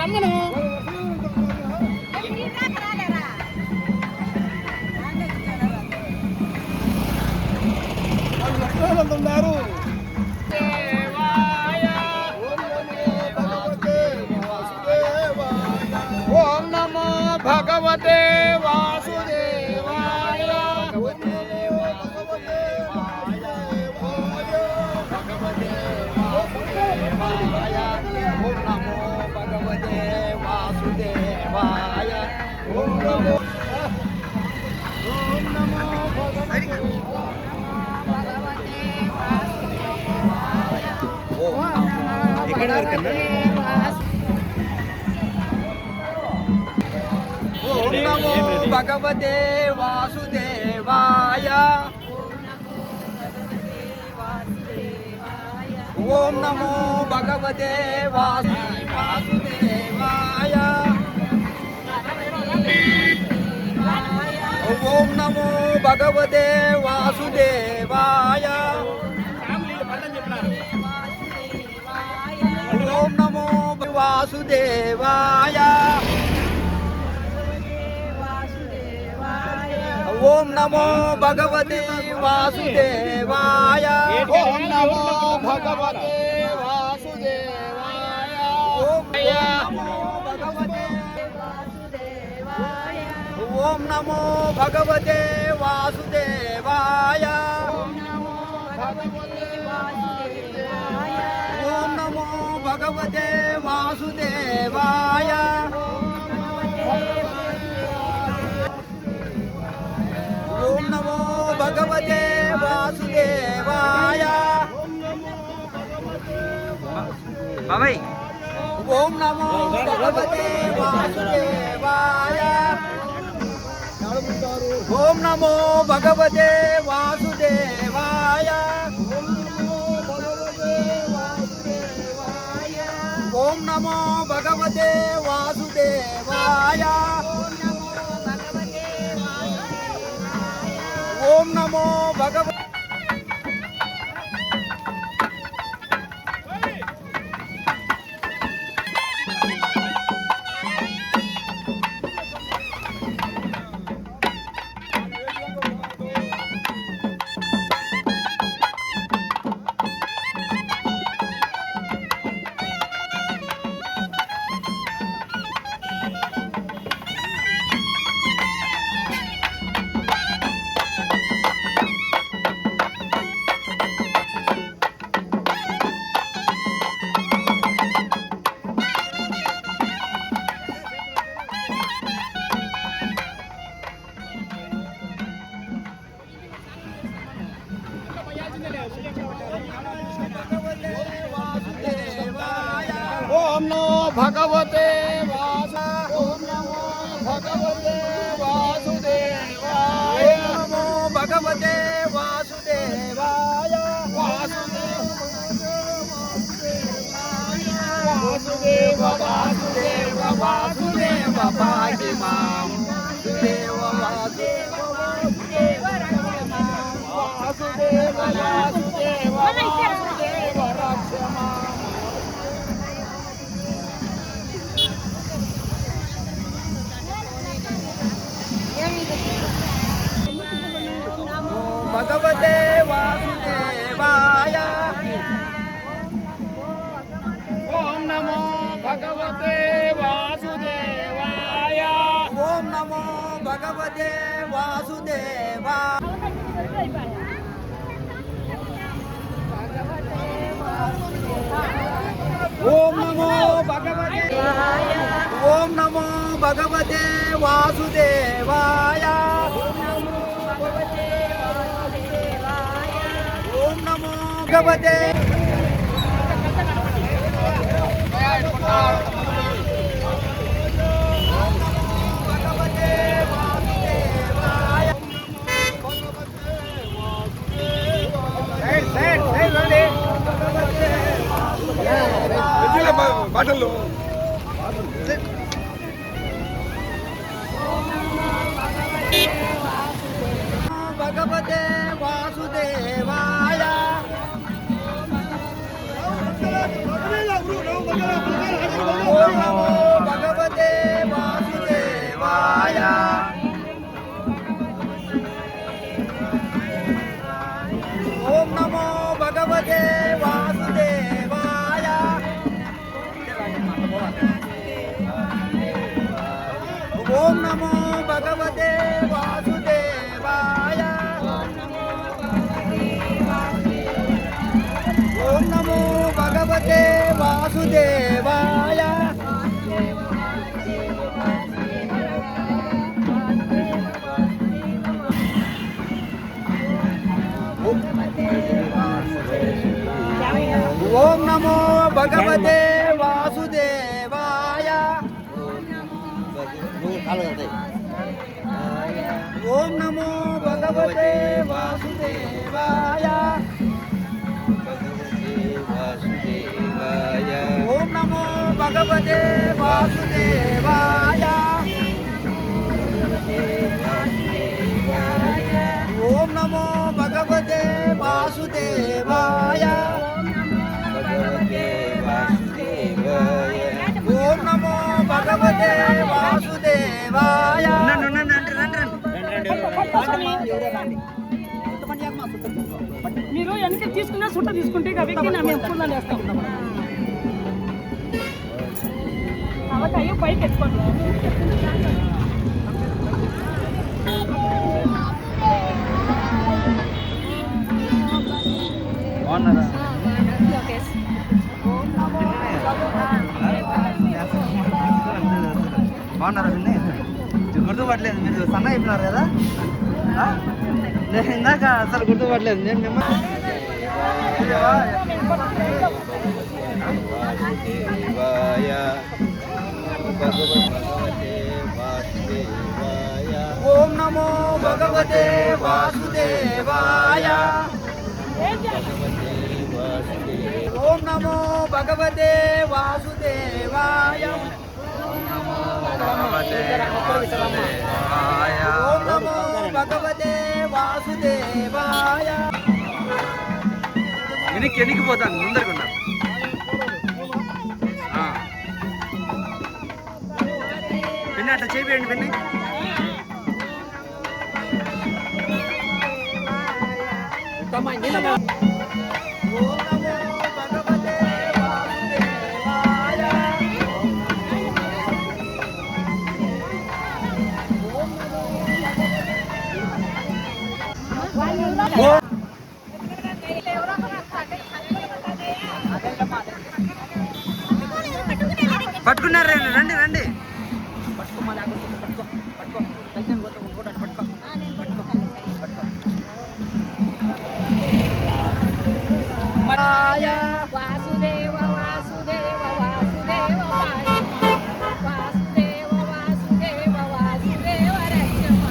రమ్మను ఉన్నారు. ఓం నమో భగవతే వాసుదేవాయ. ఓం నమో భగవతే వాసుదేవాయ. ఓం నమో ఇక్కడ ఓం నమో భగవతే వాసుదేవాయ. ఓం నమో భగవతే వాసుదేవాయ. ఓం నమో భగవతే వాసుదేవాయ. ఓం నమో వాసుదేవాయ. ఓం నమో భగవతే వాసుదేవాయ. ఓం నమో భగవతే వాసుదేవాయ. ఓం నమో భగవతే వాసుదేవాయ. ఓం నమో భగవతే వాసుదేవాయ. ఓం నమో భగవతే వాసుదేవాయ. బాబాయ్ ఓం నమో భగవతే వాసుదేవాయ. ఓం నమో భగవతే వాసుదేవాయ. ఓం నమో భగవతే వాసుదేవాయ. ఓం నమో భగవ ఓం నమో భగవతే వాస. ఓం నమో భగవతే వాసుదేవాయ. నమో భగవతే వాసుదేవాయ. వాసుదేవ వాసుదేవ వాసుదేవ పాటి మాం. వాసుదేవ వాసుదేవ వాసుదేవ వాసుదేవ వాసుదేవ వాసుదేవ రక్షమా. భగవతే వాసుదేవాయ. ఓం నమో భగవతే వాసుదేవాయ. ఓం నమో భగవతే వాసుదేవాయ. ఓం నమో భగవతే. ఓం నమో భగవతే వాసుదేవాయ. ఓం నమో భగవతే. బాటల్లో భగవతే వాసుదేవాయ. నమో భగవతే వాసుదేవాయ ఓం నమో భగవతే వాసుదేవాయ ఓం నమో భగవతే వాసుదేవాయ ఓం నమో భగవతే వాసుదేవాయ ఓం నమో భగవతే వాసుదేవాయ మీరు వెనక తీసుకున్నా సుట్ట తీసుకుంటే వ్యక్తి మేము పూర్ణ చేస్తాం కాబట్టి అయ్యో పైకి ఎత్తుకోండి బాగున్నారా గుర్తుపట్టలేదు మీరు సన్న అయిపోయినారు కదా నేను ఇందాక అసలు గుర్తుపట్టలేదు నేను ఓం నమో భగవతే వాసుదేవాయ ఓం నమో భగవతే వాసుదేవాయ ఓం నమో భగవతే వాసుదేవాయ ఎనికి పోతాను ముందరకున్నా పిన్ని అట్లా చేయండి పిన్ని పట్టుకున్నారు రండి రండి వాసుదేవ వాసుదేవ వాసుదేవ వాసుదేవ వాసుదేవ వాసుదేవ రక్షమ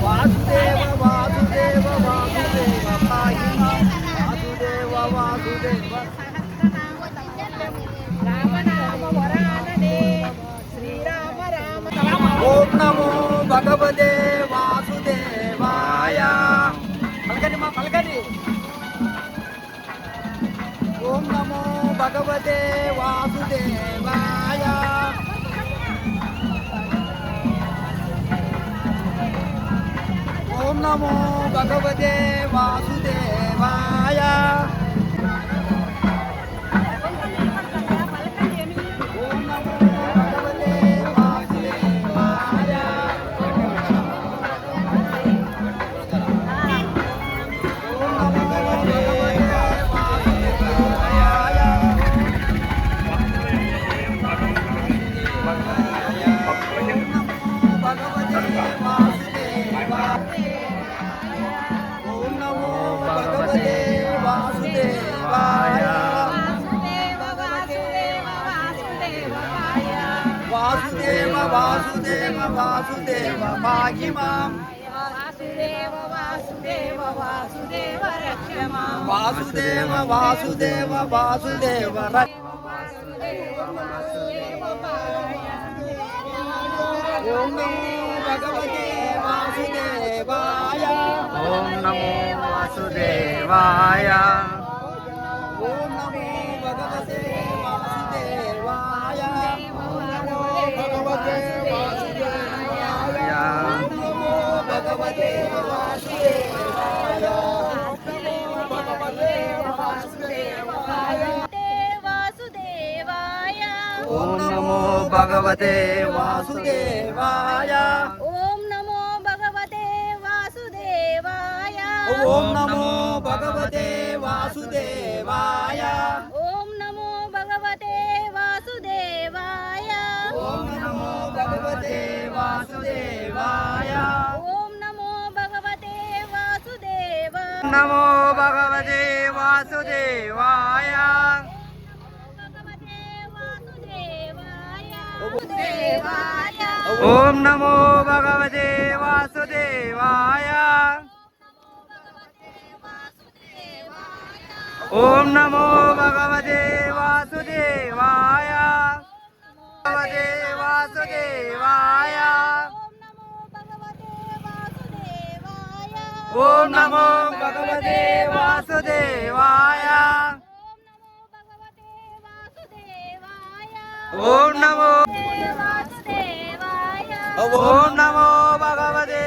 వాసుదేవ వాసుదేవ వాసుదేవ వాసుదేవ వాసుదేవ రామ రామ వరాననే శ్రీరామ రామ ఓం నమో భగవతే వాసుదేవాయ పలకండి మా పలకండి ఓం నమో భగవతే వాసుదేవాయ ఓం నమో భగవతే వాసుదేవాయ ఓం నమో భగవతే వాసుదేవాయ ఓం నమో భగవతే వాసుదేవాయ ఓం నమో భగవతే వాసుదేవాయ వాసుదేవ వాసుదేవ వాసుదేవ భాగ్యమాం వాసుదేవ వాసుదేవ వాసుదేవ రక్షమా వాసుదేవ వాసుదేవ వాసుదేవ ఓం నమో భగవతే వాసుదేవాయ ఓం నమో వాసుదేవాయ ఓం నమో భగవతే వాసుదేవాయ ఓం నమో భగవతే వాసుదేవాయ ఓం నమో భగవతే వాసుదేవాయ ఓం నమో భగవతే వాసుదేవాయ ఓం నమో భగవతే వాసుదేవాయ ఓం నమో భగవతే వాసుదేవాయ ఓం నమో భగవతే వాసుదేవాయ ఓం నమో భగవతే వాసుదేవాయ ఓం నమో భగవతే వాసుదేవ నమో భగవతే వాసుదేవాయ ओम नमो भगवते वासुदेवाय ओम नमो भगवते वासुदेवाय भगवते वासुदेवाय ओम नमो भगवते वासुदेवाय ओम नमो ओम नमो भगवते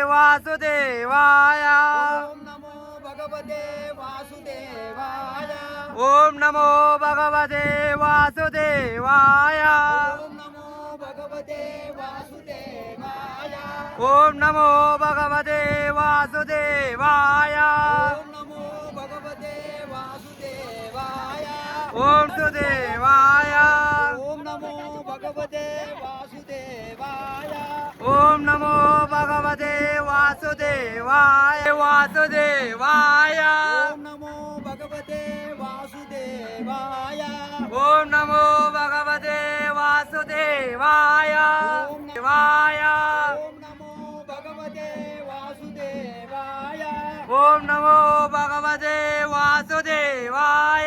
वासुदेवाय ओम नमो भगवते वासुदेवाय ओम नमो भगवते वासुदेवाय ओम नमो भगवते वासुदेवाय ओम सुदेवाय ओम नमो भगवते वासुदेवाय ओम नमो भगवते वासुदेवाय वासुदेवाय ओम नमो भगवते वासुदेवाय ओम नमो भगवते वासुदेवाय वाय ओम नमो भगवते वासुदेवाय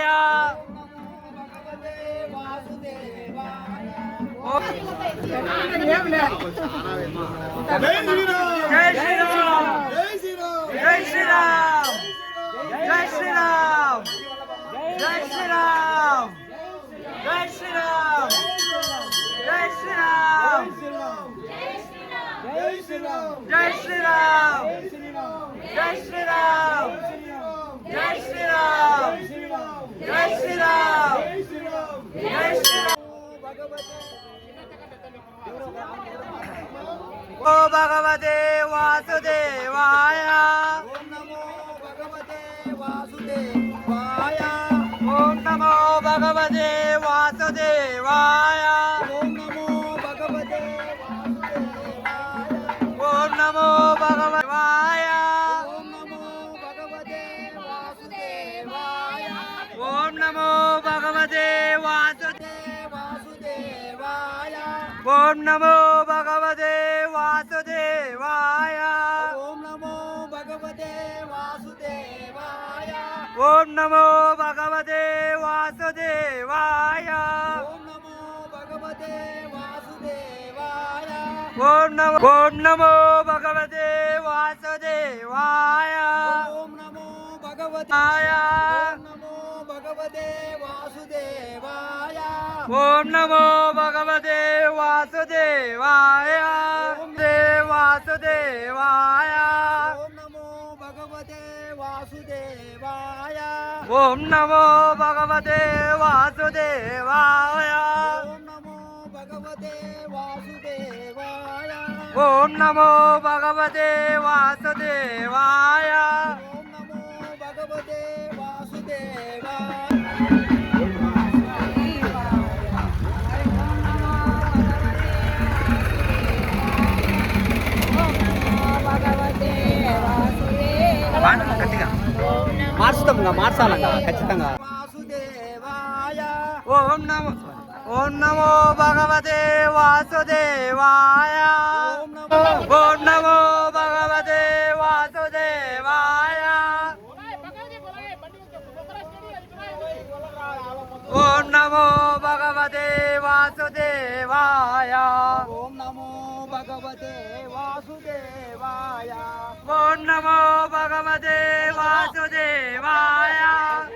जय श्री राम जय श्री राम जय श्री राम जय श्री राम जय श्री राम जय श्री राम जय श्री राम जय श्री राम जय श्री राम जय श्री राम जय श्री राम जय श्री राम ओ भगवते वासुदेवाय ओम नमो भगवते वासुदेवाय ओम नमो भगवते वासुदेवाय ओम नमो भगवते वासुदेवाय ओम नमो भगवते वासुदेवाय ओम नमो भगवते वासुदेवाय ओम नमो भगवते वासुदेवाय ओम नमो भगवते वासुदेवाय ओम नमो भगवते वासुदेवाय ओम नमो भगवते वासुदेवाय ओम नमो भगवते वासुदेवाय ओम नमो भगवते वासुदेवाय ओम नमो भगवते वासुदेवाय वासुदेवाय ओम नमो भगवते वासुदेवाय ओम नमो भगवते वासुदेवाय మార్చాలంగా ఖచ్చితంగా ఓం నమో భగవతే వాసుదేవాయ ఓం నమో భగవతే వాసుదేవాయ ఓం నమో భగవతే వాసుదేవాయ ఓం నమో భగవతే వాసుదేవాయ ఓం నమో భగవతే వాసుదేవాయ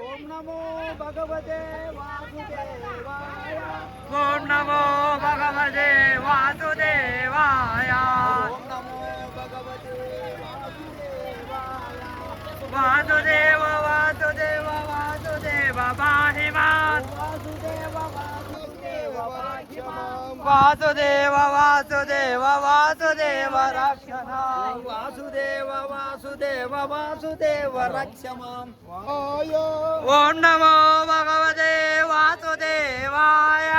ఓం నమో భగవతే వాసుదేవాయ ఓం నమో భగవతే వాసుదేవాయ ఓం నమో భగవతే వాసుదేవాయ వాసుదేవ వాసుదేవ వాసుదేవ పాహి మాం వాసుదేవ వాసుదేవ వాసుదేవ రక్షణ వాసుదేవ వాసుదేవ వాసుదేవ రక్షమాం ఓం నమో భగవతే వాసుదేవాయ